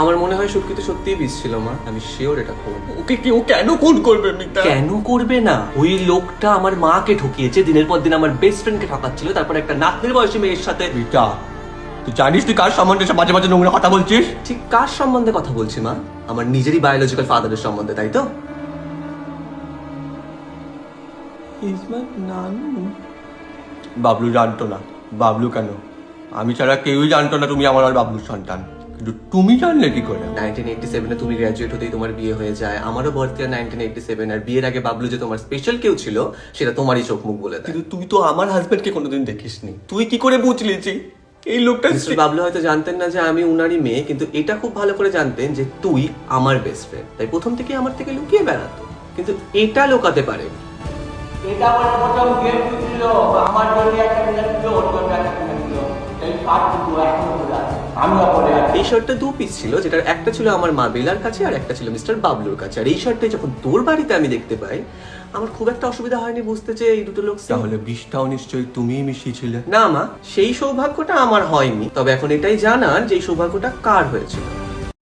আমার মনে হয় সুটকিতে সত্যিই বিষ ছিল মা, আমি শিওর এটা খুন। ওকে কেউ কেন খুন করবে মিতা? কেন করবে না? ওই লোকটা আমার মাকে ঠকিয়েছে, দিনের পর দিন আমার বেস্ট ফ্রেন্ডকে ঠকাচ্ছিল, তারপর একটা নাতনির বয়সী মেয়ের সাথে। মিতা, তুই জানিস তুই কার সম্বন্ধে মাঝে মাঝে নোংরা কথা বলছিস? ঠিক কার সম্বন্ধে কথা বলছি মা? আমার নিজেরই বায়োলজিক্যাল ফাদারের সম্বন্ধে, তাই তো? বাবলু জানতো না। বাবলু কেন, আমি ছাড়া কেউই জানতো না তুমি আমার আর বাবলুর সন্তান, কিন্তু তুমি জানলে কি করে? 1987-এ তুমি গ্র্যাজুয়েট হতেই তোমার বিয়ে হয়ে যায়, আমারও বার্থ ইয়ার 1987, আর বিয়ের আগে বাবলু যে তোমার স্পেশাল কেউ ছিল সেটা তোমারই চোখ মুখ বলে দেয়। কিন্তু তুই তো আমার হাজবেন্ডকে কোনোদিন দেখিসনি, তুই কি করে বুঝলি যে এই লোকটা? মিস্টার বাবলু হয়তো জানতেন না যে আমি উনারই মেয়ে, কিন্তু এটা খুব ভালো করে জানতেন যে তুই আমার বেস্ট ফ্রেন্ড, তাই প্রথম থেকে আমার থেকে লুকিয়ে বেড়াতো, কিন্তু এটা লুকাতে পারে। এটা আমার প্রথম গিফট ছিল, আমার জন্য একটা মিলে ছিল, ওর জন্য একটা মিলে ছিল। এই শার্টটুকু এখনো পরে আছে, আমিও পরে আছি। এই শার্টটা দু পিস ছিল, যেটার একটা ছিল আমার মা বেলার কাছে আর একটা ছিল মিস্টার বাবলুর কাছে। আর এই শার্টটাই যখন তোর বাড়িতে আমি দেখতে পাই, আমার খুব একটা অসুবিধা হয়নি বুঝতে যে এই দুটো লোক same। তাহলে বিষটাও নিশ্চয়ই তুমিই মিশিয়েছিলে। না মা, সেই সৌভাগ্যটা আমার হয়নি, তবে এখন এটাই জানার যে এই সৌভাগ্যটা কার হয়েছিল।